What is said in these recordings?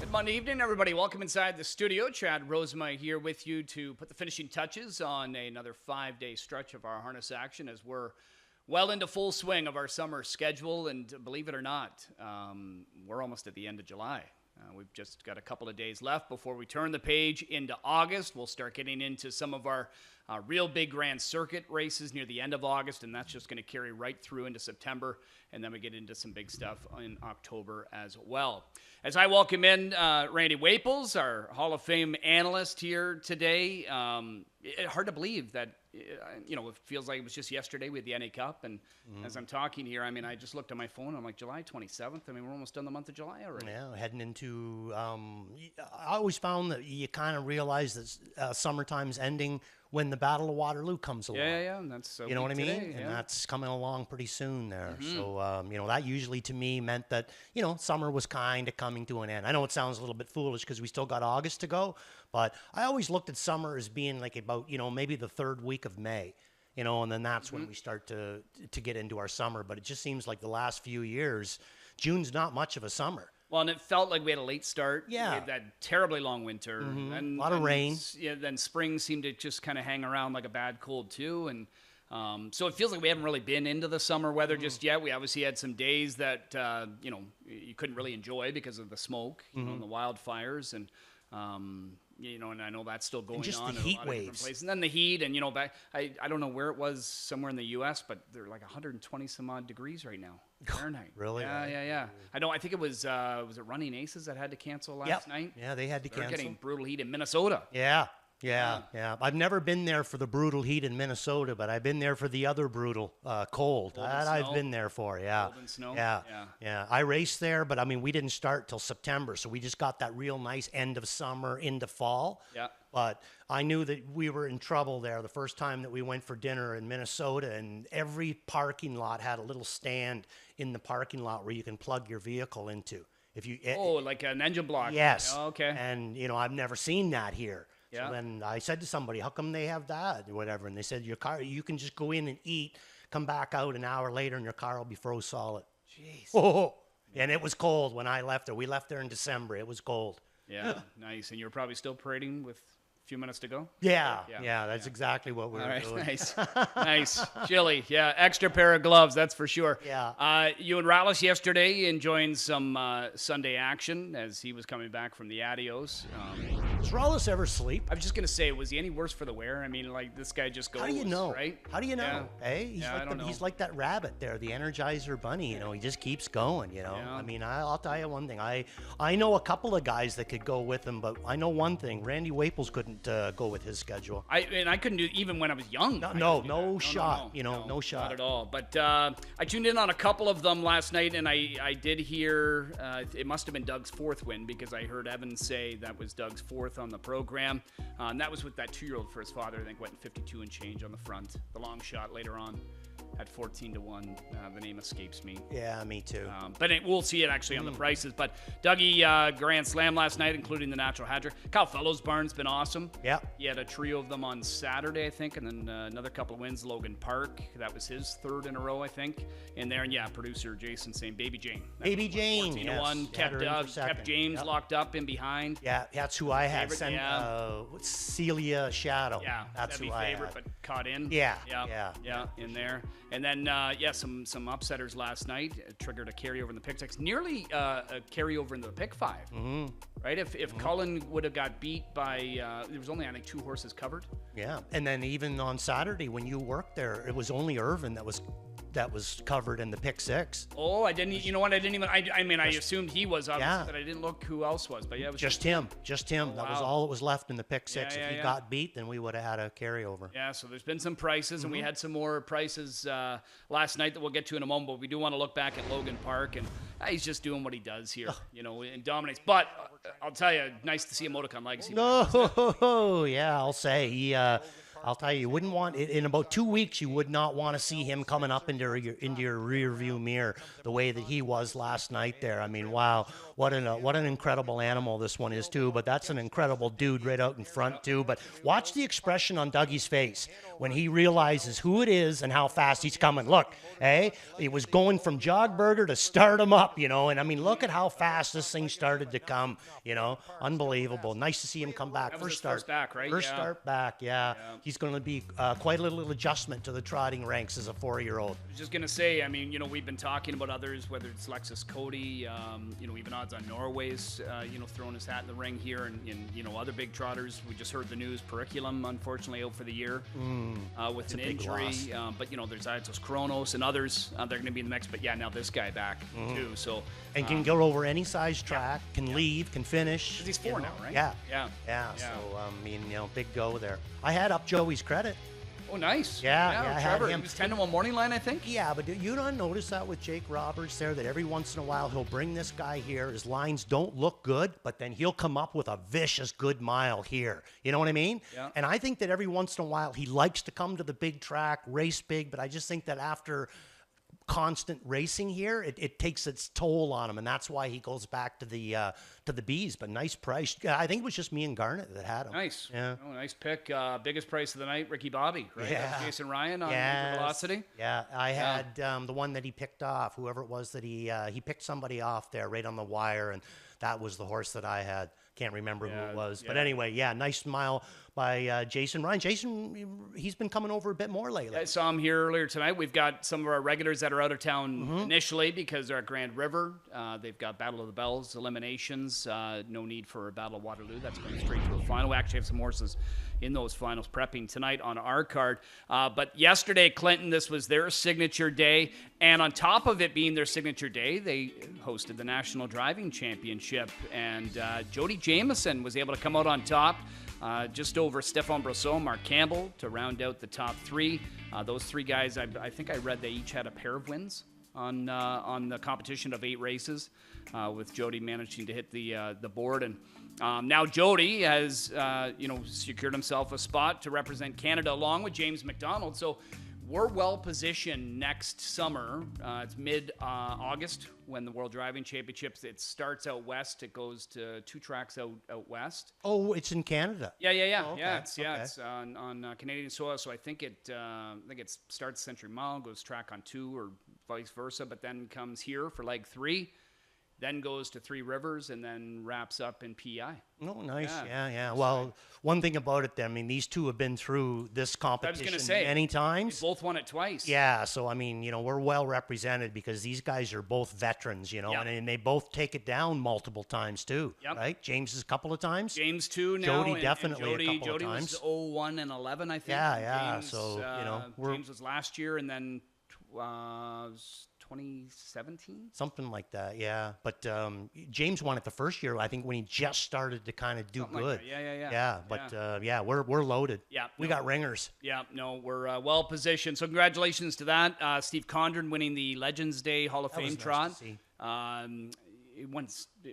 Good Monday evening, everybody. Welcome inside the studio. Chad Rosema here with you to put the finishing touches on another 5-day stretch of our harness action as we're well into full swing of our summer schedule. And believe it or not, we're almost at the end of July. We've just got a couple of days left before we turn the page into August. We'll start getting into some of our real big Grand Circuit races near the end of August, and that's just going to carry right through into September, and then we get into some big stuff in October as well. As I welcome in Randy Waples, our Hall of Fame analyst here today. Hard to believe that, it feels like it was just yesterday with the NA Cup, and as I'm talking here, I just looked at my phone, I'm like, July 27th? We're almost done the month of July already. Yeah, heading into, I always found that you kind of realize that summertime's ending when the Battle of Waterloo comes along. Yeah, and that's you know what I mean? Today, and that's coming along pretty soon there. So, that usually to me meant that, summer was kind of coming to an end. I know it sounds a little bit foolish because we still got August to go, but I always looked at summer as being like about, maybe the third week of May, and then that's when we start to get into our summer. But it just seems like the last few years, June's not much of a summer. Well, and it felt like we had a late start. Yeah. We had that terribly long winter. And, a lot of rain. Yeah, then spring seemed to just kind of hang around like a bad cold, too. And so it feels like we haven't really been into the summer weather just yet. We obviously had some days that, you couldn't really enjoy because of the smoke, and the wildfires. And, and I know that's still going on. Just the in heat a lot of waves. different places. And then the heat, and, I don't know where it was somewhere in the U.S., but they're like 120 some odd degrees right now. Fahrenheit. Really? Yeah. I think it was it Running Aces that had to cancel last night? Yeah, they had to They're cancel. getting brutal heat in Minnesota. Yeah. I've never been there for the brutal heat in Minnesota, but I've been there for the other brutal cold. That I've been there for, yeah. Cold and snow? Yeah. I raced there, but we didn't start till September, so we just got that real nice end of summer into fall. Yeah. But I knew that we were in trouble there the first time that we went for dinner in Minnesota, and every parking lot had a little stand in the parking lot where you can plug your vehicle into. Like an engine block. Yes. Oh, okay. And, I've never seen that here. Yeah. So then I said to somebody, how come they have that or whatever? And they said, your car, you can just go in and eat, come back out an hour later, and your car will be froze solid. Jeez. Oh, and it was cold when I left there. We left there in December. It was cold. Yeah, nice. And you're probably still parading with a few minutes to go? Yeah, that's exactly what we were doing. Nice. Chilly. Yeah, extra pair of gloves, that's for sure. Yeah. You and Rallis yesterday enjoying some Sunday action as he was coming back from the Adios. Does Rallis ever sleep? I was just going to say, was he any worse for the wear? This guy just goes, How do you know? Right? How do you know? Yeah. Hey, he's like that rabbit there, the Energizer Bunny. He just keeps going. Yeah. I'll tell you one thing. I know a couple of guys that could go with him, but I know one thing: Randy Waples couldn't go with his schedule. I couldn't do it even when I was young. No shot. No shot. Not at all. But I tuned in on a couple of them last night, and I did hear it must have been Doug's fourth win because I heard Evan say that was Doug's fourth on the program. And that was with that 2-year-old for his father. I think went 52 and change on the front. The long shot later on at 14-1. The name escapes me. Yeah, me too. But we'll see it actually on the prices. But Dougie Grand Slam last night, including the natural hadger. Kyle Fellows Barn's been awesome. Yeah. He had a trio of them on Saturday, I think, and then another couple of wins. Logan Park, that was his third in a row, I think. In there, and producer Jason saying Baby Jane. Baby Jane, 14-1, kept James locked up in behind. Yeah, that's who I had. Celia Shadow. Yeah, that's that'd who be I favorite, had. but caught in. Yeah, in there. And then, some upsetters last night triggered a carryover in the pick six, nearly a carryover into the pick five. Mm-hmm. Right? If Cullen would have got beat by, there was only, I think, 2 horses covered. Yeah, and then even on Saturday when you worked there, it was only Irvin that was covered in the pick six. Oh, I didn't. You know what? I didn't even. I assumed he was obviously, but I didn't look who else was. But yeah, it was just him. Oh, That was all that was left in the pick six. Yeah, if he got beat, then we would have had a carryover. Yeah. So there's been some prices, and we had some more prices last night that we'll get to in a moment. But we do want to look back at Logan Park, and he's just doing what he does here, and dominates. But I'll tell you, nice to see a Motokan Legacy. No, yeah, I'll say he. I'll tell you, you wouldn't want in about 2 weeks. You would not want to see him coming up into your rear view mirror the way that he was last night there. I mean, wow, what an incredible animal this one is too. But that's an incredible dude right out in front too. But watch the expression on Dougie's face when he realizes who it is and how fast he's coming. Look, it was going from jog burger to start him up, you know. And I mean, look at how fast this thing started to come, you know. Unbelievable. Nice to see him come back. That was his first back, right? First start back, yeah. He's going to be quite a little adjustment to the trotting ranks as a 4-year-old. I was just going to say, I mean, you know, we've been talking about others, whether it's Lexus Cody, you know, even odds on Norway's, you know, throwing his hat in the ring here, and you know, other big trotters. We just heard the news, Periculum, unfortunately, out for the year with an injury. But, you know, there's Itos Kronos and others. They're going to be in the mix. But, yeah, now this guy back, too. So and can go over any size track, can leave, can finish. 'cause he's 4 now, right? Yeah. So, I mean, you know, big go there. I had up Joey's credit. Oh, nice. Yeah, Trevor, he was 10-1 morning line, I think. Yeah, but do you not notice that with Jake Roberts there, that every once in a while he'll bring this guy here, his lines don't look good, but then he'll come up with a vicious good mile here. You know what I mean? Yeah. And I think that every once in a while he likes to come to the big track, race big, but I just think that after constant racing here, it takes its toll on him, and that's why he goes back to the Bees. But nice price. I think it was just me and Garnet that had him. Nice. Yeah. Oh, nice pick. Biggest price of the night, Ricky Bobby, right? Yeah. Jason Ryan on Yes. Velocity. Yeah, I had the one that he picked off, whoever it was that he picked somebody off there right on the wire, and that was the horse that I had. Can't remember who it was. But anyway, nice mile by Jason Ryan. Jason, he's been coming over a bit more lately. I saw him here earlier tonight. We've got some of our regulars that are out of town initially because they're at Grand River. They've got Battle of the Bells eliminations. No need for a Battle of Waterloo. That's going straight to a final. We actually have some horses in those finals prepping tonight on our card. But yesterday, Clinton, this was their signature day. And on top of it being their signature day, they hosted the National Driving Championship. And Jody Jamieson was able to come out on top. Just over Stephane Brosseau, Mark Campbell to round out the top 3. Those 3 guys, I think I read they each had a pair of wins on the competition of 8 races, with Jody managing to hit the board. And now Jody has secured himself a spot to represent Canada along with James McDonald. So we're well positioned next summer. It's mid-August when the World Driving Championships, it starts out west. It goes to 2 tracks out west. Oh, it's in Canada. Yeah. Oh, okay. It's on Canadian soil. So I think it starts Century Mile, goes track on 2 or vice versa, but then comes here for leg 3. Then goes to 3 Rivers and then wraps up in PI. Oh, nice. Yeah. Well, one thing about it, I mean, these two have been through this competition many times. They both won it twice. Yeah. So, I mean, you know, we're well represented because these guys are both veterans, you know, and they both take it down multiple times too. Yep. Right? James is a couple of times. James 2 now. Jody definitely a couple of times. Jody was 01 and 11, I think. Yeah. James, so, you know, James was last year and then 2017? Something like that, yeah. But James won it the first year, I think, when he just started to kind of do Something good. Like that. Yeah, but we're loaded. Yeah. We got ringers. Yeah, no, we're well positioned. So congratulations to that. Steve Condren winning the Legends Day Hall of Fame trot. Nice to see. He won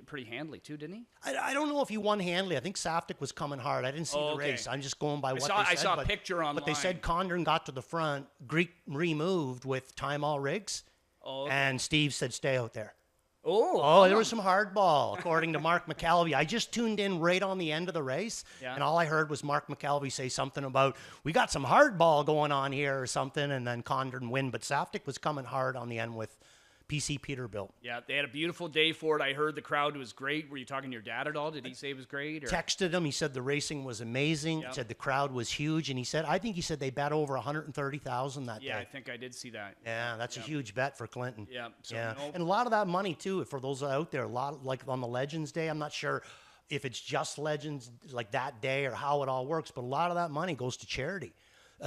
pretty handily too, didn't he? I don't know if he won handily. I think Saftik was coming hard. I didn't see the race. I'm just going by what they said. I saw a picture online. But they said Condren got to the front, Greek removed with Time All Rigs, and Steve said, stay out there. Oh, there was some hardball, according to Mark McAlvey. I just tuned in right on the end of the race, and all I heard was Mark McAlvey say something about, we got some hardball going on here or something, and then Condren win. But Saftik was coming hard on the end with PC Peterbilt. Yeah, they had a beautiful day for it. I heard the crowd was great. Were you talking to your dad at all? Did he say it was great? Or? Texted him. He said the racing was amazing. Yep. He said the crowd was huge. And I think he said they bet over 130,000 that day. Yeah, I think I did see that. Yeah, that's a huge bet for Clinton. Yeah. So And a lot of that money, too, for those out there, a lot like on the Legends Day, I'm not sure if it's just Legends like that day or how it all works, but a lot of that money goes to charity.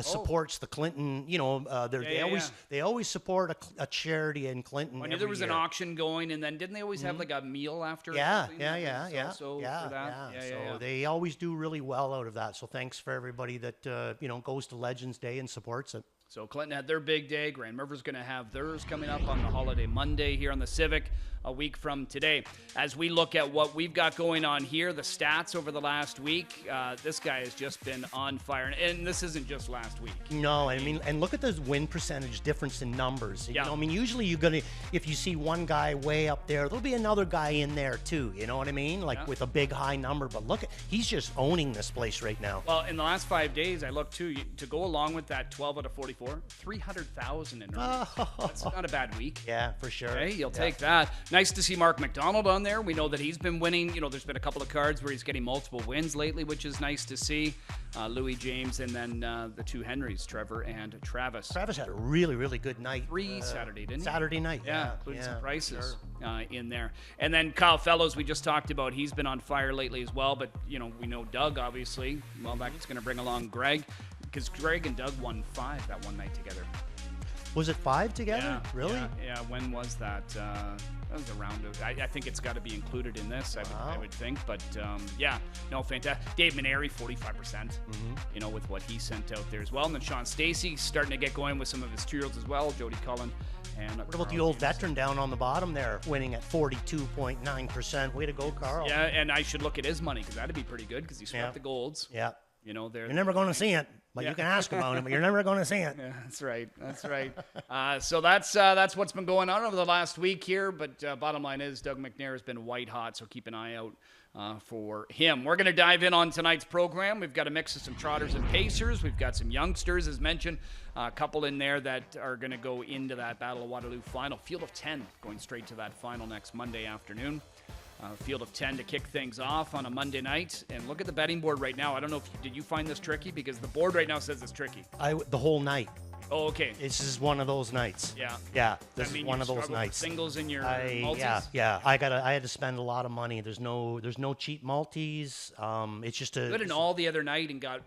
Supports the Clinton, you know, they always support a charity in Clinton. I knew there was an auction going, and then didn't they always have like a meal after? Yeah. So they always do really well out of that. So thanks for everybody that goes to Legends Day and supports it. So Clinton had their big day. Grand River's going to have theirs coming up on the holiday Monday here on the Civic a week from today. As we look at what we've got going on here, the stats over the last week, this guy has just been on fire. And this isn't just last week. No, I mean, and look at the win percentage difference in numbers. Yeah. You know, I mean, usually you're going to, if you see one guy way up there, there'll be another guy in there too. You know what I mean? Like with a big high number. But look, he's just owning this place right now. Well, in the last 5 days, I looked too, to go along with that 12 out of 44, 300,000 in earnings. That's not a bad week. Yeah, for sure. Okay, you'll take that. Nice to see Mark McDonald on there. We know that he's been winning. You know, there's been a couple of cards where he's getting multiple wins lately, which is nice to see. Louis James and then the two Henrys, Trevor and Travis. Travis had a really, really good night. Saturday, didn't he? Saturday night. Yeah, including some prices in there. And then Kyle Fellows, we just talked about. He's been on fire lately as well. But, you know, we know Doug, obviously. Well, that's going to bring along Greg, because Greg and Doug won 5 that one night together. Was it 5 together? Yeah, Really? Yeah. When was that? That was around. I think it's got to be included in this. I would think. But yeah, no, fantastic. Dave Maneri, 45%. You know, with what he sent out there as well. And then Sean Stacy starting to get going with some of his 2-year-olds as well. Jody Cullen. And what about the old veteran down on the bottom there, winning at 42.9%? Way to go, Carl. Yeah, and I should look at his money because that'd be pretty good because he swept the golds. Yeah. You know, you're never going to see it, but you can ask about him, but you're never going to see it. Yeah, that's right. That's right. So that's what's been going on over the last week here. But bottom line is Doug McNair has been white hot, so keep an eye out for him. We're going to dive in on tonight's program. We've got a mix of some trotters and pacers. We've got some youngsters, as mentioned, a couple in there that are going to go into that Battle of Waterloo final. Field of 10 going straight to that final next Monday afternoon. Field of 10 to kick things off on a Monday night. And look at the betting board right now. I don't know if did you find this tricky? Because the board right now says it's tricky. The whole night. Oh, okay. This is one of those nights. Yeah. Yeah. This is one of those nights. Singles in your multis? Yeah. I had to spend a lot of money. There's no cheap multis. It's just a. You had an all the other night and got.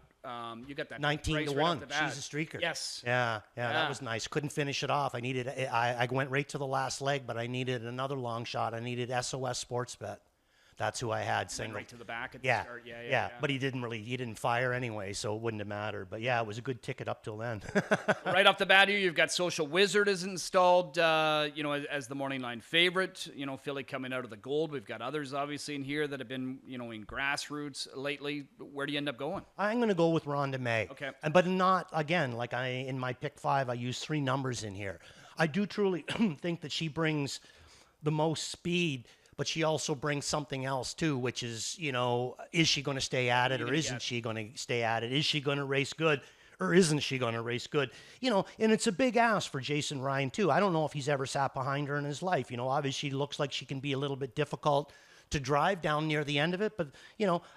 You got that 19 to 1. She's a streaker. Yes. Yeah, that was nice. Couldn't finish it off. I went right to the last leg, but I needed another long shot. I needed SOS Sportsbet. That's who I had single. Right to the back at the start. Yeah. But he didn't fire anyway, so it wouldn't have mattered. But yeah, it was a good ticket up till then. Right off the bat here, you've got Social Wizard is installed, as the morning line favorite. You know, Philly coming out of the gold. We've got others obviously in here that have been, in grassroots lately. Where do you end up going? I'm going to go with Rhonda May. Okay. But not, again, like in my pick 5, I use 3 numbers in here. I do truly think that she brings the most speed, but she also brings something else too, which is, is she going to stay at it or isn't she going to stay at it? Is she going to race good or isn't she going to race good? And it's a big ask for Jason Ryan too. I don't know if he's ever sat behind her in his life. Obviously she looks like she can be a little bit difficult to drive down near the end of it. But,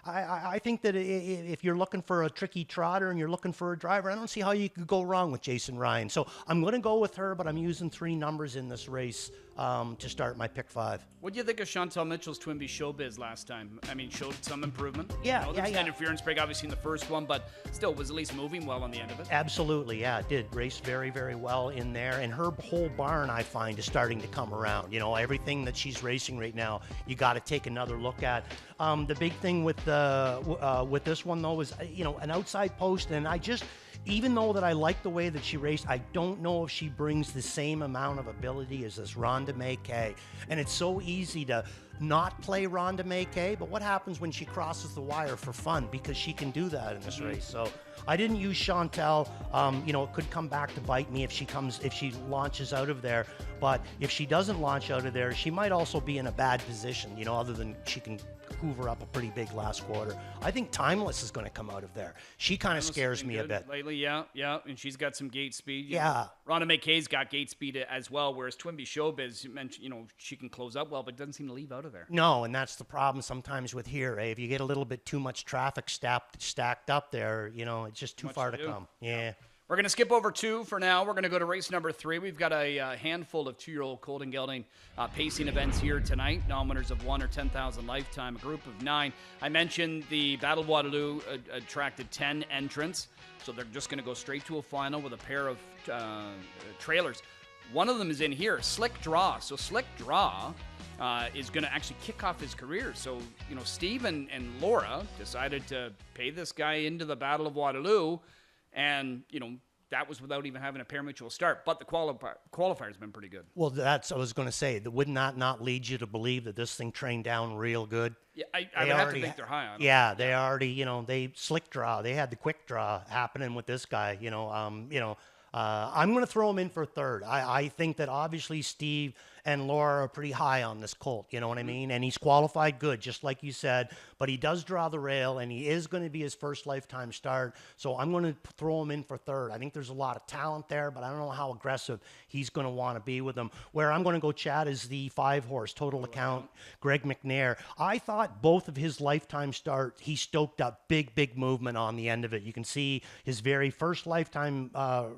I think that if you're looking for a tricky trotter and you're looking for a driver, I don't see how you could go wrong with Jason Ryan. So I'm going to go with her, but I'm using 3 numbers in this race to start my pick 5. What do you think of Chantal Mitchell's Twinbee Showbiz last time? I mean, showed some improvement. Yeah, There was an interference break, obviously, in the first one, but still was at least moving well on the end of it. Absolutely, yeah, it did. Race very, very well in there. And her whole barn, I find, is starting to come around. Everything that she's racing right now, you got to take another look at. The big thing with this one, though, is, an outside post. And even though that I like the way that she raced, I don't know if she brings the same amount of ability as this Rhonda May Kay. And it's so easy to not play Rhonda May Kay, but what happens when she crosses the wire for fun? Because she can do that in this race. So I didn't use Chantal. It could come back to bite me if she launches out of there. But if she doesn't launch out of there, she might also be in a bad position, other than she can hoover up a pretty big last quarter. I think Timeless is going to come out of there. She kind of scares me a bit. Lately, yeah, and she's got some gate speed. Yeah. Rhonda McKay's got gate speed as well, whereas Twinbee Showbiz, you mentioned, she can close up well, but doesn't seem to leave out of there. No, and that's the problem sometimes with here. If you get a little bit too much traffic stacked up there, it's just too far to come. Yeah. We're going to skip over 2 for now. We're going to go to race number 3. We've got a handful of 2-year-old colt and gelding pacing events here tonight. Non-winners of 1 or 10,000 lifetime, a group of 9. I mentioned the Battle of Waterloo attracted 10 entrants, so they're just going to go straight to a final with a pair of trailers. One of them is in here, Slick Draw. So Slick Draw is going to actually kick off his career. So, Steve and Laura decided to pay this guy into the Battle of Waterloo. And, that was without even having a pari-mutuel start. But the qualifier's been pretty good. Well, that's what I was going to say. Would not lead you to believe that this thing trained down real good? Yeah, I would have to think they're high on it. Yeah, they already, they slick draw. They had the quick draw happening with this guy. I'm going to throw him in for third. I think that obviously Steve and Laura are pretty high on this colt, you know what I mean? And he's qualified good, just like you said, but he does draw the rail, and he is going to be his first lifetime start. So I'm going to throw him in for third. I think there's a lot of talent there, but I don't know how aggressive he's going to want to be with them. Where I'm going to go, Chad, is the 5-horse total account, Greg McNair. I thought both of his lifetime starts, he stoked up big movement on the end of it. You can see his very first lifetime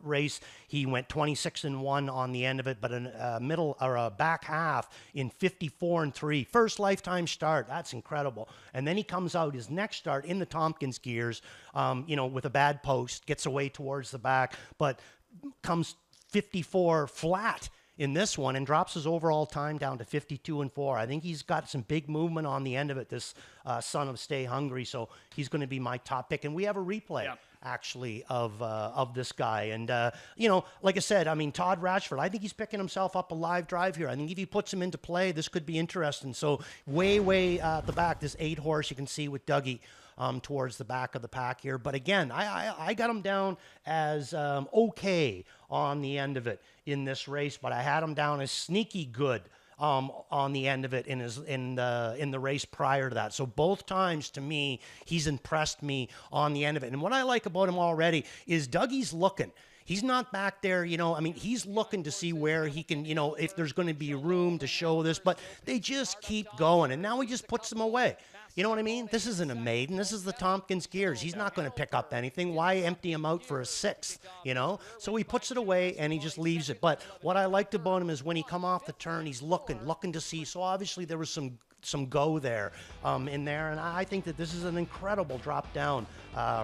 race, he went 26-1 on the end of it, but a middle or a back half in 54-3. First lifetime start. That's incredible. And then he comes out his next start in the Tompkins gears, with a bad post, gets away towards the back, but comes 54 flat in this one and drops his overall time down to 52-4. I think he's got some big movement on the end of it, this son of Stay Hungry. So he's going to be my top pick. And we have a replay. Actually, of this guy. And, like I said, I mean, Todd Ratchford, I think he's picking himself up a live drive here. I think if he puts him into play, this could be interesting. So way at the back, this 8-horse you can see with Dougie towards the back of the pack here. But again, I got him down as okay on the end of it in this race, but I had him down as sneaky good on the end of it in the race prior to that. So both times, to me, he's impressed me on the end of it. And what I like about him already is Dougie's looking. He's not back there, he's looking to see where he can, if there's going to be room to show this, but they just keep going. And now he just puts them away. You know what I mean? This isn't a maiden. This is the Tompkins gears. He's not going to pick up anything. Why empty him out for a 6th, So he puts it away and he just leaves it. But what I liked about him is when he come off the turn, he's looking to see. So obviously there was some go there in there. And I think that this is an incredible drop down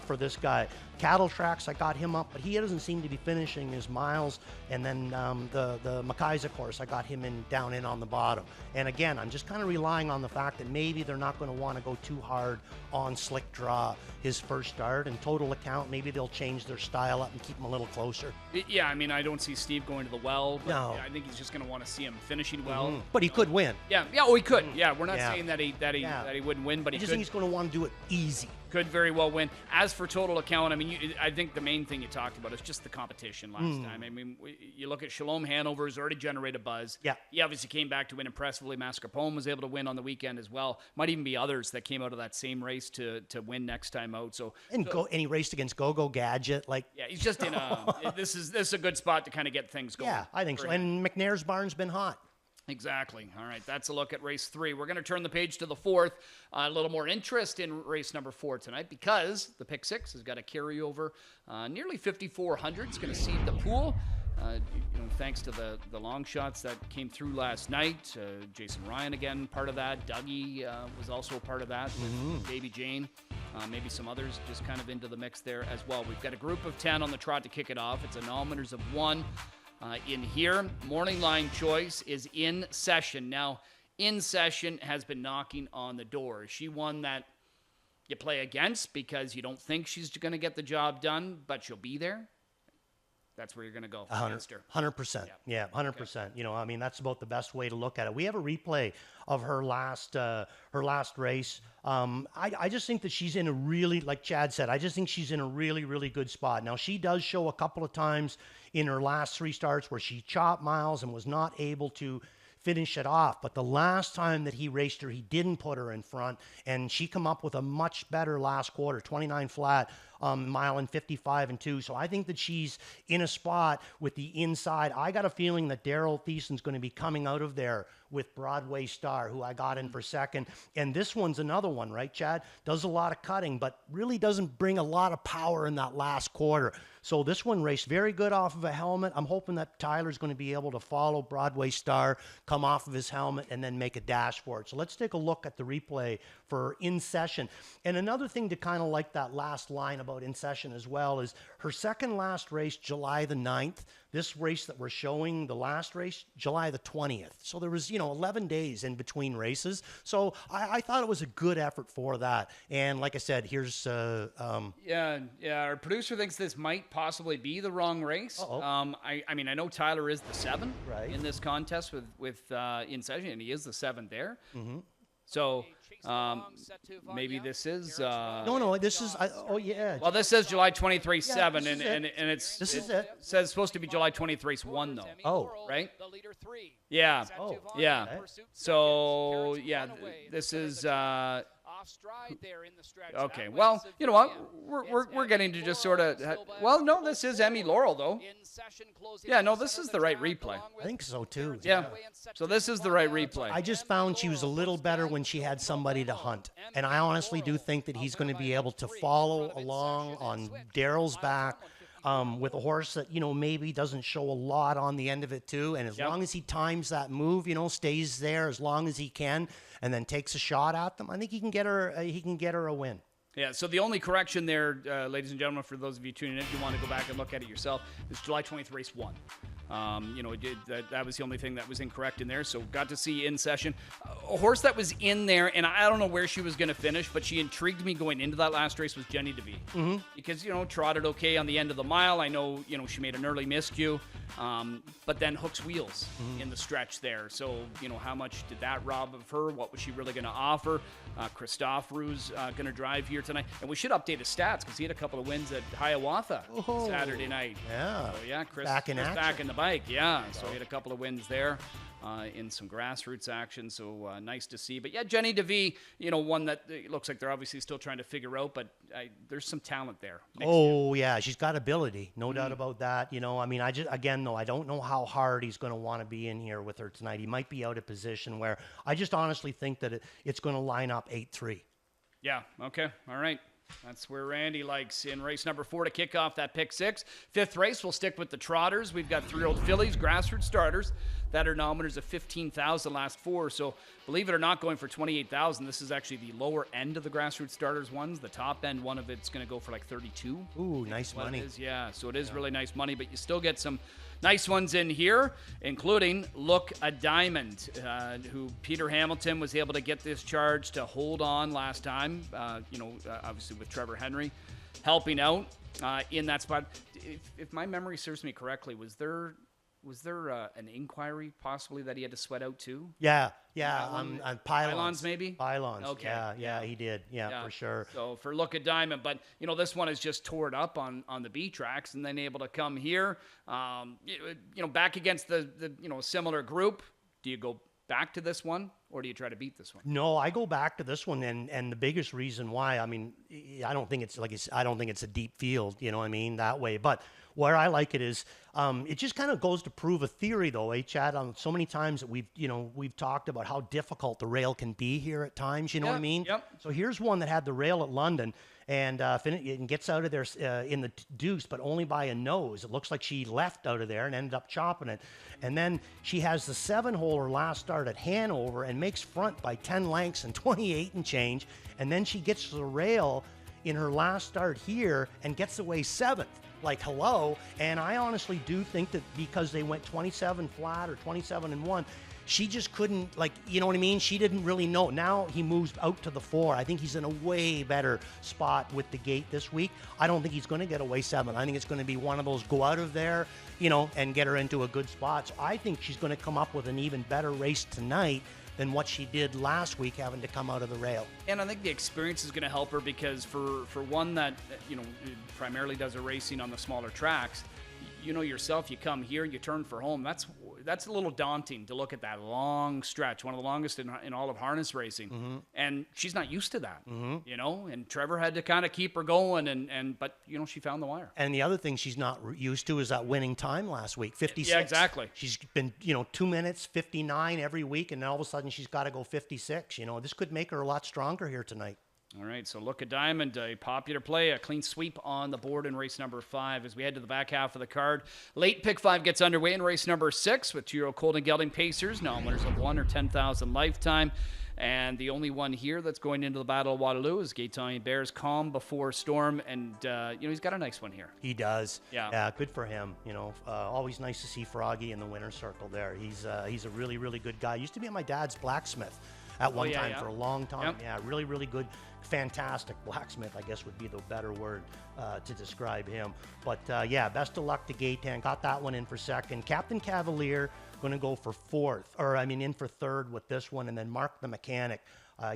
for this guy. Cattle Tracks, I got him up, but he doesn't seem to be finishing his miles. And then the Makaiza course, I got him down in on the bottom. And again, I'm just kind of relying on the fact that maybe they're not going to want to go too hard on slick draw his first start. And total account, maybe they'll change their style up and keep him a little closer. Yeah, I mean, I don't see Steve going to the well. But no. I think he's just going to want to see him finishing well. Mm-hmm. But he could win. Yeah, he could. Yeah, we're not saying that he wouldn't win, but he I just could. think he's going to want to do it easy. Could very well win. As for total account, I mean, I think the main thing you talked about is just the competition last time. I mean, you look at Shalom Hanover, has already generated buzz. Yeah. He obviously came back to win impressively. Mascarpone was able to win on the weekend as well. Might even be others that came out of that same race to win next time out. And he raced against Go-Go Gadget. Yeah, he's just in a. This is a good spot to kind of get things going. Yeah, I think so. And McNair's barn's been hot. Exactly. All right, that's a look at race 3. We're going to turn the page to the 4th. A little more interest in race number 4 tonight because the pick 6 has got a carryover. Nearly 5,400. It's going to seed the pool. Thanks to the long shots that came through last night. Jason Ryan again, part of that. Dougie was also a part of that with Baby Jane. Maybe some others just kind of into the mix there as well. We've got a group of 10 on the trot to kick it off. It's a nominators of 1. In here, morning line choice is in session. Now, in session has been knocking on the door. Is she one that you play against because you don't think she's going to get the job done, but she'll be there? That's where you're going to go against her. 100%. Yeah, 100%. Okay. That's about the best way to look at it. We have a replay of her last race. I just think that she's in a really, like Chad said, I just think she's in a really, really good spot. Now, she does show a couple of times in her last 3 starts where she chopped miles and was not able to finish it off. But the last time that he raced her, he didn't put her in front, and she come up with a much better last quarter, 29 flat, mile and 55-2. So I think that she's in a spot with the inside. I got a feeling that Daryl Thiessen's going to be coming out of there with Broadway Star, who I got in for second. And this one's another one, right, Chad? Does a lot of cutting, but really doesn't bring a lot of power in that last quarter. So this one raced very good off of a helmet. I'm hoping that Tyler's going to be able to follow Broadway Star, come off of his helmet, and then make a dash for it. So let's take a look at the replay for in session. And another thing to kind of like that last line about about In Session as well is her second last race, July the 9th. This race that we're showing, the last race, July the 20th. So there was, 11 days in between races. So I thought it was a good effort for that. And like I said, here's... Yeah. Our producer thinks this might possibly be the wrong race. I mean, I know Tyler is the 7 in this contest with In Session, and he is the 7 there. Mm-hmm. So maybe this is... No, this is... yeah. Well, this says July 23-7, and it's... This is it. Says supposed to be July 23-1, though. Oh. Right? Yeah. Oh. Yeah. So, yeah, this is... Okay, well, you know what? We're getting to just sort of... Well, no, this is Emmy Laurel, though. Yeah, no, this is the right replay. I think so, too. Yeah, so this is the right replay. I just found she was a little better when she had somebody to hunt. And I honestly do think that he's going to be able to follow along on Daryl's back with a horse that, maybe doesn't show a lot on the end of it, too. And as long as he times that move, stays there as long as he can, and then takes a shot at them, I think he can get her a win. Yeah, so the only correction there, ladies and gentlemen, for those of you tuning in, if you want to go back and look at it yourself, is July 20th, race 1. That was the only thing that was incorrect in there. So got to see In Session. A horse that was in there, and I don't know where she was going to finish, but she intrigued me going into that last race was Jenny DeVee. Mm-hmm. Because, trotted okay on the end of the mile. I know, she made an early miscue, but then hooks wheels in the stretch there. So, how much did that rob of her? What was she really going to offer? Christophe Roux's going to drive here tonight. And we should update his stats because he had a couple of wins at Hiawatha Saturday night. Yeah. So, yeah, Chris back in the bike. Yeah. So he had a couple of wins there in some grassroots action. So nice to see. But yeah, Jenny DeVee, one that it looks like they're obviously still trying to figure out, but there's some talent there. Yeah. She's got ability. No doubt about that. I mean, I don't know how hard he's going to want to be in here with her tonight. He might be out of position where I just honestly think that it's going to line up 8-3. Yeah. Okay. All right. That's where Randy likes in race number 4 to kick off that pick 6. 5th race, we'll stick with the trotters. We've got 3-year-old fillies, grassroots starters that are nominators of 15,000 last 4. So believe it or not, going for 28,000. This is actually the lower end of the grassroots starters ones. The top end one of it's going to go for like 32. Ooh, nice money. It is, yeah. So it is really nice money, but you still get some nice ones in here, including Look a Diamond, who Peter Hamilton was able to get this charge to hold on last time, obviously with Trevor Henry helping out in that spot. If my memory serves me correctly, was there an inquiry possibly that he had to sweat out too? Yeah. On pylons maybe? Pylons. Okay. Yeah, he did. Yeah, for sure. So for Look at Diamond, but this one is just tore up on the B tracks and then able to come here, back against the similar group. Do you go back to this one or do you try to beat this one? No, I go back to this one, and the biggest reason why, I mean, I don't think it's a deep field, that way, but where I like it is, it just kind of goes to prove a theory, though, Chad. So many times that we've talked about how difficult the rail can be here at times. You know what I mean? Yep. So here's one that had the rail at London and gets out of there in the deuce, but only by a nose. It looks like she left out of there and ended up chopping it. And then she has the 7-hole her last start at Hanover and makes front by 10 lengths and 28 and change. And then she gets to the rail in her last start here and gets away 7th. Like, hello. And I honestly do think that because they went 27 flat or 27-1, she just couldn't, you know what I mean? She didn't really know. Now he moves out to the 4. I think he's in a way better spot with the gate this week. I don't think he's going to get away 7. I think it's going to be one of those go out of there, and get her into a good spot. So I think she's going to come up with an even better race tonight than what she did last week, having to come out of the rail. And I think the experience is going to help her because for one that, primarily does her racing on the smaller tracks, yourself, you come here, you turn for home. That's a little daunting to look at that long stretch, one of the longest in all of harness racing. Mm-hmm. And she's not used to that, and Trevor had to kind of keep her going but she found the wire. And the other thing she's not used to is that winning time last week, 56. Yeah, exactly. She's been, 2 minutes, 59 every week, and all of a sudden she's got to go 56. This could make her a lot stronger here tonight. All right, so Look at Diamond, a popular play, a clean sweep on the board in race number 5 as we head to the back half of the card. Late pick 5 gets underway in race number 6 with 2-year-old Colden Gelding Pacers, now winners of 1 or 10,000 lifetime. And the only one here that's going into the Battle of Waterloo is Gaetan Bears, calm before storm. And, he's got a nice one here. He does. Yeah. Good for him. Always nice to see Froggy in the winner's circle there. He's a really, really good guy. Used to be my dad's blacksmith at one time for a long time. Yep. Yeah, really, really good, fantastic blacksmith, I guess would be the better word to describe him. But best of luck to Gaetan. Got that one in for second. Captain Cavalier going to go for in for third with this one. And then Mark the Mechanic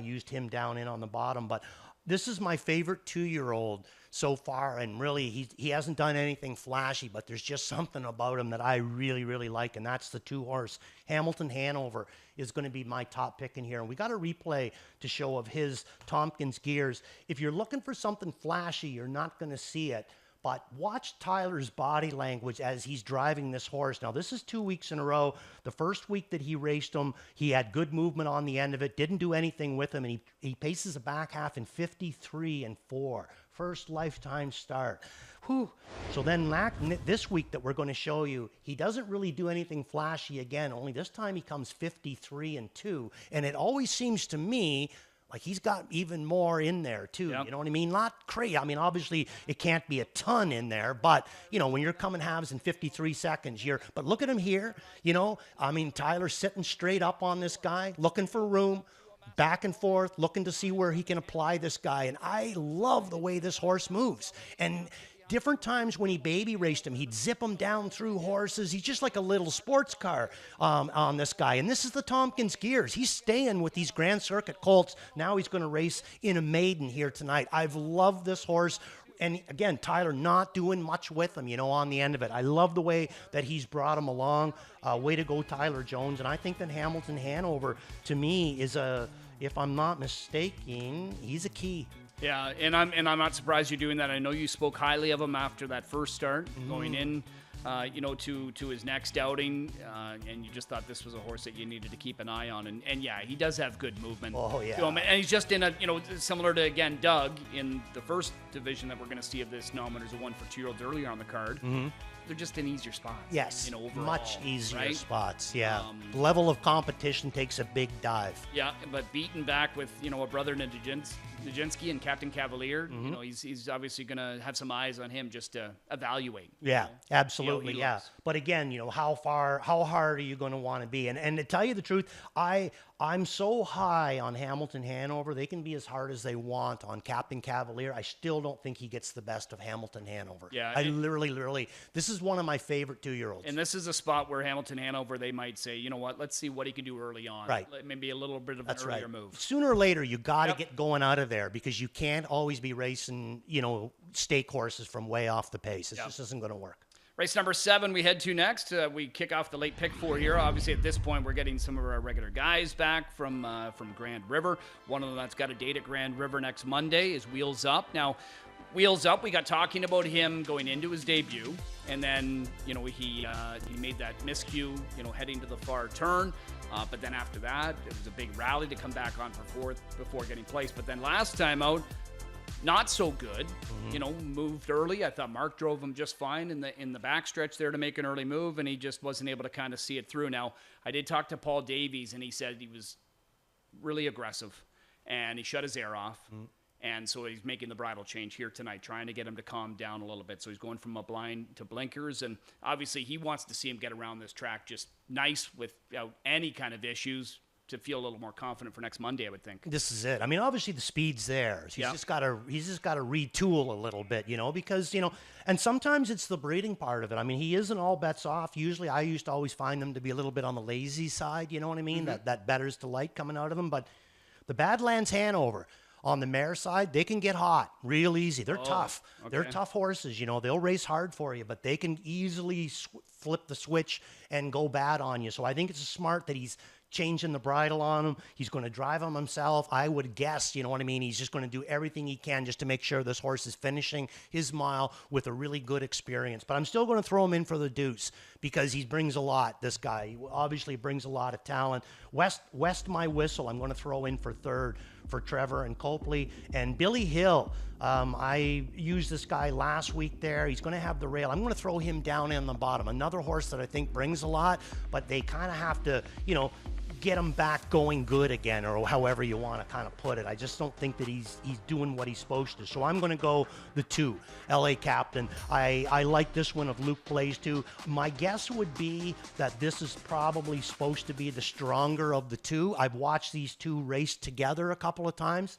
used him down in on the bottom. But this is my favorite 2-year-old so far, and really he hasn't done anything flashy, but there's just something about him that I really, really like, and that's the 2-horse. Hamilton Hanover is going to be my top pick in here, and we got a replay to show of his Tompkins gears. If you're looking for something flashy, you're not going to see it. But watch Tyler's body language as he's driving this horse. Now, this is 2 weeks in a row. The first week that he raced him, he had good movement on the end of it, didn't do anything with him, and he paces the back half in 53-4. First lifetime start. Whew. So then this week that we're going to show you, he doesn't really do anything flashy again, only this time he comes 53-2. And it always seems to me like he's got even more in there, too. Yep. You know what I mean? Not crazy. I mean, obviously, it can't be a ton in there. But, when you're coming halves in 53 seconds, but look at him here. Tyler's sitting straight up on this guy, looking for room, back and forth, looking to see where he can apply this guy. And I love the way this horse moves. And different times when he baby raced him, he'd zip him down through horses. He's just like a little sports car on this guy. And this is the Tompkins gears. He's staying with these Grand Circuit colts. Now he's going to race in a maiden here tonight. I've loved this horse. And again, Tyler not doing much with him, on the end of it. I love the way that he's brought him along. Way to go, Tyler Jones. And I think that Hamilton Hanover, to me, is if I'm not mistaken, he's a key. Yeah, and I'm not surprised you're doing that. I know you spoke highly of him after that first start, going in, to his next outing, and you just thought this was a horse that you needed to keep an eye on. And yeah, he does have good movement. Oh, yeah. And he's just in similar to, again, Doug, in the first division that we're going to see of this nominators, the one for 2-year-olds earlier on the card. Mm-hmm. They're just in easier spots. Yes, overall, much easier right? spots, yeah. Level of competition takes a big dive. Yeah, but beaten back with, a brother Nijinsky and Captain Cavalier, he's obviously going to have some eyes on him just to evaluate. Yeah, absolutely, yeah. Looks. But again, how hard are you going to want to be? And to tell you the truth, I'm so high on Hamilton Hanover. They can be as hard as they want on Captain Cavalier. I still don't think he gets the best of Hamilton Hanover. Yeah, I literally, this is one of my favorite 2-year-olds. And this is a spot where Hamilton Hanover, they might say, you know what, let's see what he can do early on. Right. Maybe a little bit of an earlier move. Sooner or later, you got to get going out of there because you can't always be racing, stake horses from way off the pace. It just isn't going to work. Race number 7 we head to next. We kick off the late pick 4 here. Obviously, at this point, we're getting some of our regular guys back from Grand River. One of them that's got a date at Grand River next Monday is Wheels Up. Now, Wheels Up, we got talking about him going into his debut, and then, he made that miscue, heading to the far turn. But then after that, it was a big rally to come back on for fourth before getting placed. But then last time out, not so good, moved early. I thought Mark drove him just fine in the backstretch there to make an early move, and he just wasn't able to kind of see it through. Now, I did talk to Paul Davies, and he said he was really aggressive, and he shut his air off. And so he's making the bridle change here tonight, trying to get him to calm down a little bit. So he's going from a blind to blinkers, and obviously he wants to see him get around this track just nice without any kind of issues, to feel a little more confident for next Monday, I would think. This is it. I mean, obviously the speed's there. He's just got to retool a little bit, because and sometimes it's the breeding part of it. I mean, he isn't all bets off. Usually, I used to always find them to be a little bit on the lazy side. You know what I mean? Mm-hmm. That betters to light coming out of them. But the Badlands Hanover, on the mare side, they can get hot real easy. They're tough. Okay. They're tough horses. They'll race hard for you, but they can easily flip the switch and go bad on you. So I think it's smart that he's changing the bridle on him. He's going to drive him himself. I would guess, he's just going to do everything he can just to make sure this horse is finishing his mile with a really good experience. But I'm still going to throw him in for the deuce because he brings a lot, this guy. He obviously brings a lot of talent. West My Whistle, I'm going to throw in for third for Trevor and Copley. And Billy Hill, I used this guy last week there. He's going to have the rail. I'm going to throw him down in the bottom. Another horse that I think brings a lot, but they kind of have to, get him back going good again, or however you want to kind of put it. I just don't think that he's doing what he's supposed to. So I'm going to go the 2, LA Captain. I like this one if Luke plays too. My guess would be that this is probably supposed to be the stronger of the 2. I've watched these 2 race together a couple of times.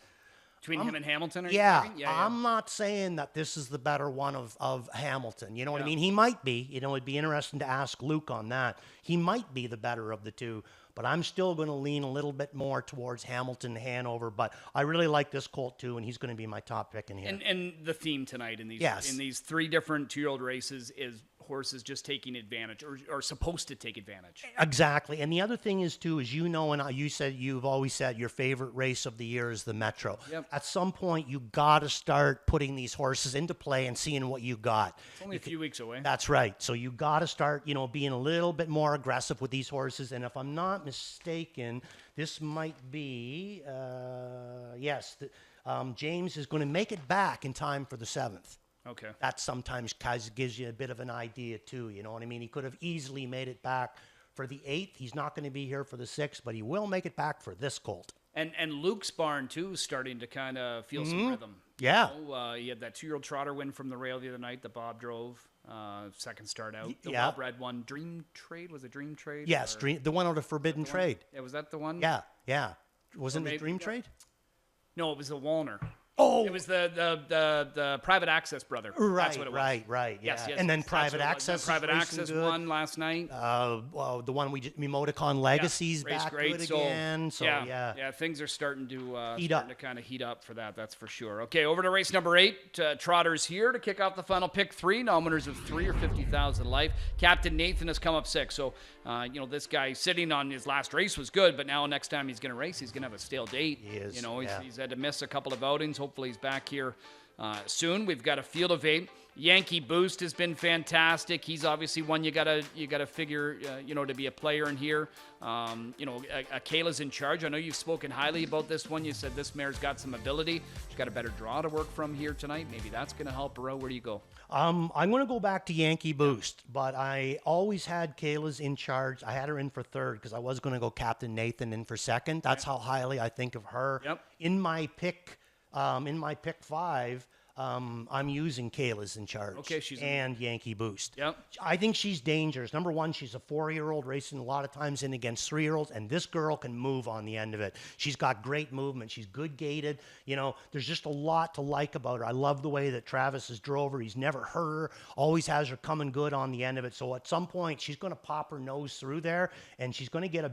Between him and Hamilton, are yeah, you talking? I'm not saying that this is the better one of Hamilton. You know what I mean? He might be. You know, it'd be interesting to ask Luke on that. He might be the better of the 2, but I'm still going to lean a little bit more towards Hamilton Hanover. But I really like this colt too, and he's going to be my top pick in here. And the theme tonight in these 3 different 2-year-old races is horses just taking advantage or supposed to take advantage. Exactly. And the other thing is too, is and you said you've always said your favorite race of the year is the Metro. Yep. At some point, you got to start putting these horses into play and seeing what you got. It's only a few weeks away. That's right. So you got to start, being a little bit more aggressive with these horses. And if I'm not mistaken, this might be, James is going to make it back in time for the 7th. Okay. That sometimes gives you a bit of an idea, too. You know what I mean? He could have easily made it back for the 8th. He's not going to be here for the 6th, but he will make it back for this colt. And Luke's barn, too, is starting to kind of feel some rhythm. Yeah. He had that 2-year-old trotter win from the rail the other night that Bob drove. Second start out. The yeah. well-bred one. Dream Trade? Was it Dream Trade? Yes, the one out of Forbidden Trade. Yeah, was that the one? Yeah. Wasn't it Dream Trade? No, it was the Walner. Oh, it was the Private Access brother. Right, That's what it was. right. Yeah. Yes, and then Private Access. Private Access won last night. Well, the one Emoticon Legacies back great. good again. So yeah, things are starting to kind of heat up for that. That's for sure. Okay, over to race number 8. Trotters here to kick off the final pick 3. Now winners of 3 or 50,000 life. Captain Nathan has come up 6. So this guy sitting on his last race was good, but now next time he's going to race, he's going to have a stale date. He is. He's had to miss a couple of outings. Hopefully he's back here soon. We've got a field of 8. Yankee Boost has been fantastic. He's obviously one you gotta figure to be a player in here. Kayla's in charge. I know you've spoken highly about this one. You said this mare's got some ability. She's got a better draw to work from here tonight. Maybe that's going to help her out. Where do you go? I'm going to go back to Yankee Boost, but I always had Kayla's in charge. I had her in for 3rd because I was going to go Captain Nathan in for 2nd. That's how highly I think of her. Yep. In my pick 5, I'm using Kayla's in charge. Okay, and Yankee Boost. Yep. I think she's dangerous. Number one, she's a 4-year-old racing a lot of times in against 3-year-olds, and this girl can move on the end of it. She's got great movement. She's good gated. There's just a lot to like about her. I love the way that Travis has drove her. He's never hurt her. Always has her coming good on the end of it. So at some point, she's going to pop her nose through there, and she's going to get a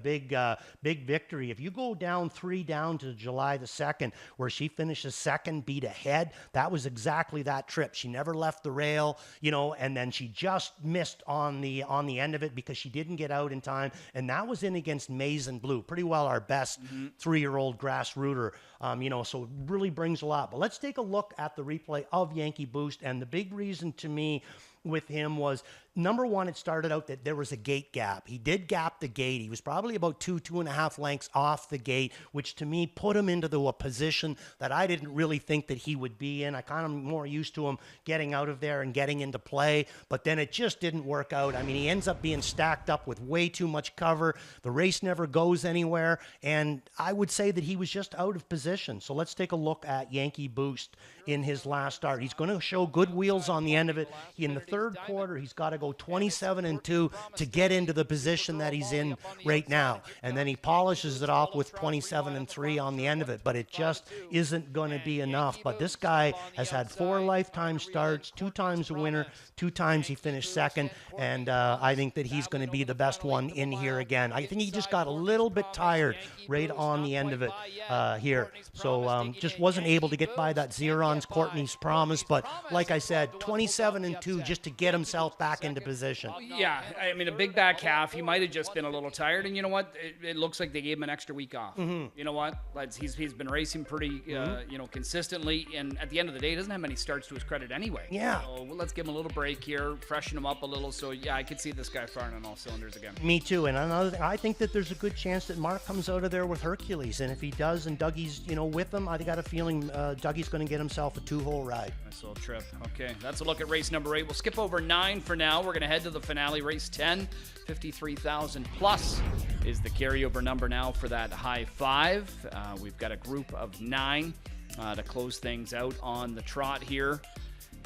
big victory. If you go down 3 down to July the 2nd, where she finishes 2nd, beat ahead, that was exactly that trip. She never left the rail, and then she just missed on the end of it because she didn't get out in time, and that was in against Maize and Blue, pretty well our best 3-year-old grass rooter, so it really brings a lot. But let's take a look at the replay of Yankee Boost, and the big reason to me with him was, number one, it started out that there was a gate gap. He did gap the gate. He was probably about 2.5 lengths off the gate, which to me put him into a position that I didn't really think that he would be in. I kind of more used to him getting out of there and getting into play, but then it just didn't work out. I mean, he ends up being stacked up with way too much cover. The race never goes anywhere, and I would say that he was just out of position. So let's take a look at Yankee Boost in his last start. He's going to show good wheels on the end of it. In the third quarter, he's got to go 27-2 to get into the position that he's in right now. And then he polishes it off with 27-3 on the end of it. But it just isn't going to be enough. But this guy has had 4 lifetime starts, 2 times a winner, 2 times he finished 2nd. And I think that he's going to be the best one in here again. I think he just got a little bit tired right on the end of it here. So just wasn't able to get by that Xeron's Courtney's Promise. But like I said, 27-2 just to get himself back into position. Yeah, I mean, a big back half. He might have just been a little tired, and you know what? It looks like they gave him an extra week off. You know what? He's been racing pretty, consistently, and at the end of the day, he doesn't have many starts to his credit anyway. Yeah. So let's give him a little break here, freshen him up a little. So yeah, I could see this guy firing on all cylinders again. Me too. And another thing, I think that there's a good chance that Mark comes out of there with Hercules, and if he does, and Dougie's, with him, I got a feeling Dougie's going to get himself a 2-hole ride. Nice little trip. Okay, that's a look at race number 8. We'll skip over 9 for now. We're going to head to the finale, race 10, 53,000 plus is the carryover number now for that high 5. We've got a group of 9 to close things out on the trot here.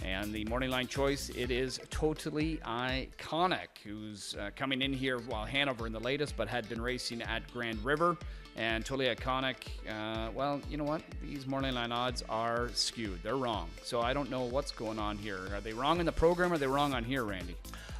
And the morning line choice, it is Totally Iconic, who's coming in here while Hanover in the latest, but had been racing at Grand River. And Totally Iconic, well, you know what? These morning line odds are skewed. They're wrong. So I don't know what's going on here. Are they wrong in the program or are they wrong on here, Randy?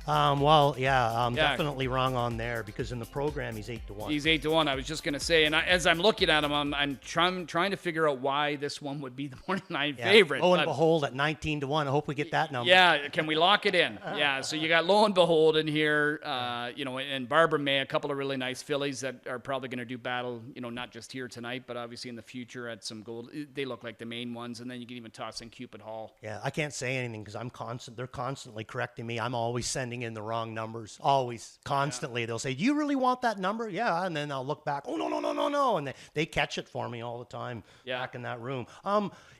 Definitely wrong on there, because in the program he's 8-1. He's 8-1. I was just going to say, and as I'm looking at him, I'm trying to figure out why this one would be the morning line favorite. Lo and behold, at 19-1. I hope we get that number. Yeah, can we lock it in? Yeah, so you got Lo and Behold in here, and Barbara May, a couple of really nice fillies that are probably going to do battle, not just here tonight, but obviously in the future at some gold. They look like the main ones, and then you can even toss in Cupid Hall. Yeah, I can't say anything because they're constantly correcting me. I'm always sending in the wrong numbers, always, constantly. They'll say, do you really want that number? Yeah, and then I'll look back, oh, no, and they catch it for me all the time back in that room.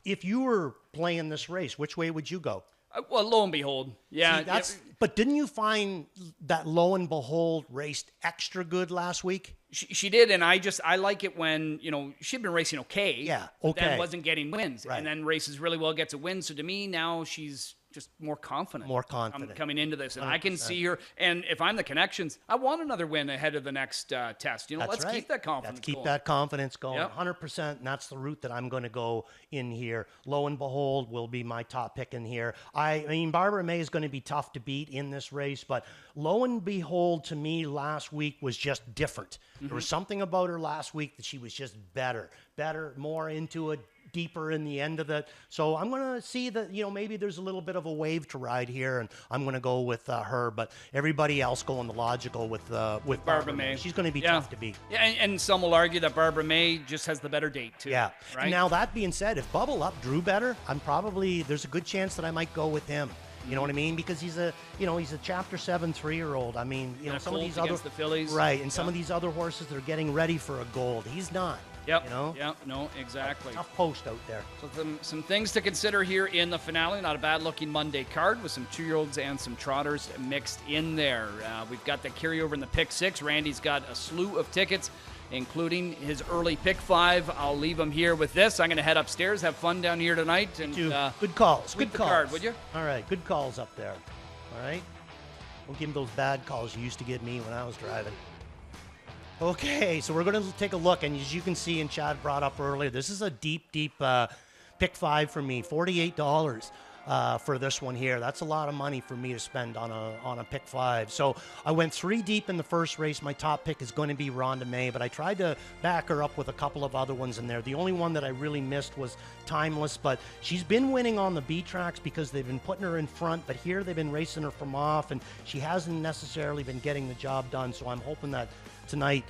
If you were playing this race, which way would you go? Well, Lo and Behold. Yeah. But didn't you find that Lo and Behold raced extra good last week? She did, and I like it when, she'd been racing okay. Yeah, but then wasn't getting wins. Right. And then races really well, gets a win. So to me, now she's just more confident. Coming into this. And 100%. I can see her. And if I'm the Connections, I want another win ahead of the next test. Let's keep that confidence going. That confidence going. Yep. 100%. And that's the route that I'm going to go in here. Lo and Behold will be my top pick in here. I mean, Barbara May is going to be tough to beat in this race, but Lo and Behold to me last week was just different. Mm-hmm. There was something about her last week that she was just better, more into it, deeper in the end of it. So I'm going to see that, maybe there's a little bit of a wave to ride here, and I'm going to go with her. But everybody else going the logical with Barbara May. She's going to be tough to beat. Yeah, and some will argue that Barbara May just has the better date, too. Yeah. Right? And now, that being said, if Bubble Up drew better, there's a good chance that I might go with him. You know what I mean? Because he's a chapter 7 3-year-old. I mean, some of these other the fillies, right, and some of these other horses, they're getting ready for a gold. He's not. Yep. Yep. No, exactly. Tough post out there. So some things to consider here in the finale. Not a bad-looking Monday card with some 2-year-olds and some trotters mixed in there. We've got the carryover in the pick 6. Randy's got a slew of tickets, including his early pick 5. I'll leave him here with this. I'm going to head upstairs, have fun down here tonight. And good calls. Good calls. Card, would you? All right. Good calls up there. All right. Don't give him those bad calls you used to give me when I was driving. Okay, so we're going to take a look, and as you can see, and Chad brought up earlier, this is a deep pick 5 for me, $48 for this one here. That's a lot of money for me to spend on a pick 5. So I went 3 deep in the first race. My top pick is going to be Rhonda May, but I tried to back her up with a couple of other ones in there. The only one that I really missed was Timeless, but she's been winning on the B tracks because they've been putting her in front, but here they've been racing her from off, and she hasn't necessarily been getting the job done, so I'm hoping that tonight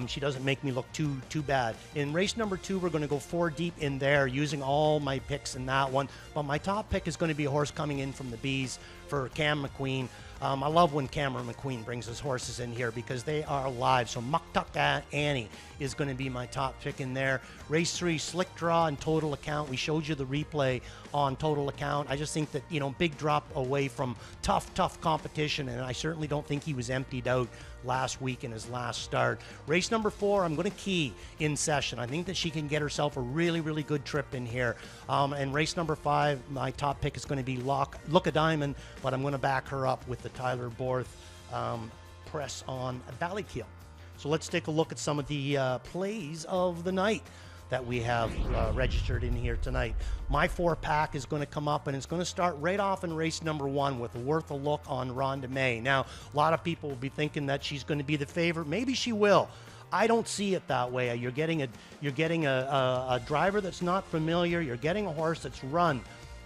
she doesn't make me look too bad. In race number 2, we're going to go 4 deep in there using all my picks in that one, but my top pick is going to be a horse coming in from the Bs for Cam McQueen. I love when Cameron McQueen brings his horses in here because they are alive. So Muktuk Annie is going to be my top pick in there. Race 3, Slick Draw and Total Account. We showed you the replay on Total Account. I just think that, big drop away from tough competition, and I certainly don't think he was emptied out last week in his last start. Race number 4, I'm going to key In Session. I think that she can get herself a really good trip in here. And race number 5, my top pick is going to be Look a Diamond, but I'm going to back her up with the Tyler Borth Press on Ballykill. So let's take a look at some of the plays of the night that we have registered in here tonight. My 4-pack is going to come up, and it's going to start right off in race number 1 with Worth a Look on Rhonda May. Now, a lot of people will be thinking that she's going to be the favorite. Maybe she will. I don't see it that way. You're getting a driver that's not familiar. You're getting a horse that's run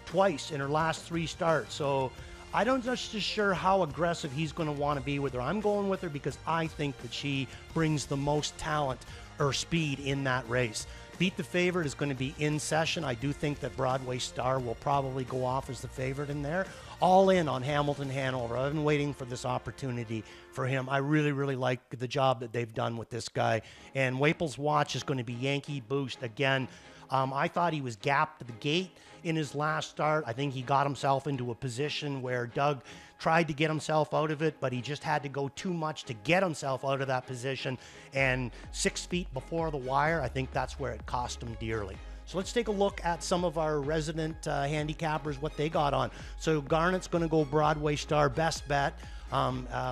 twice in her last 3 starts. So I don't just sure how aggressive he's going to want to be with her. I'm going with her because I think that she brings the most talent or speed in that race. Beat the favorite is going to be In Session. I do think that Broadway Star will probably go off as the favorite in there. All in on Hamilton Hanover. I've been waiting for this opportunity for him. I really like the job that they've done with this guy. And Waple's Watch is going to be Yankee Boost. Again, I thought he was gapped to the gate in his last start. I think he got himself into a position where Doug tried to get himself out of it, but he just had to go too much to get himself out of that position. And 6 feet before the wire, I think that's where it cost him dearly. So let's take a look at some of our resident handicappers, what they got on. So Garnett's going to go Broadway Star, best bet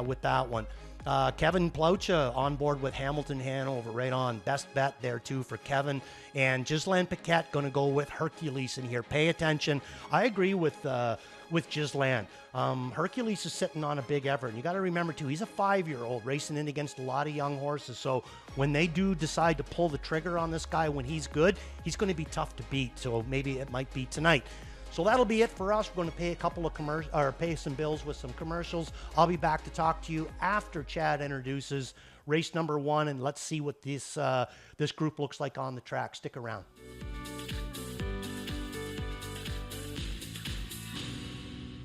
with that one. Kevin Ploucha on board with Hamilton Hanover, right on. Best bet there too for Kevin. And Ghislaine Paquette going to go with Hercules in here. Pay attention. I agree with Ghislaine. Hercules is sitting on a big effort. And you got to remember too, he's a 5-year-old racing in against a lot of young horses. So when they do decide to pull the trigger on this guy when he's good, he's going to be tough to beat. So maybe it might be tonight. So that'll be it for us. We're going to pay a couple of pay some bills with some commercials. I'll be back to talk to you after Chad introduces race number 1, and let's see what this group looks like on the track. Stick around.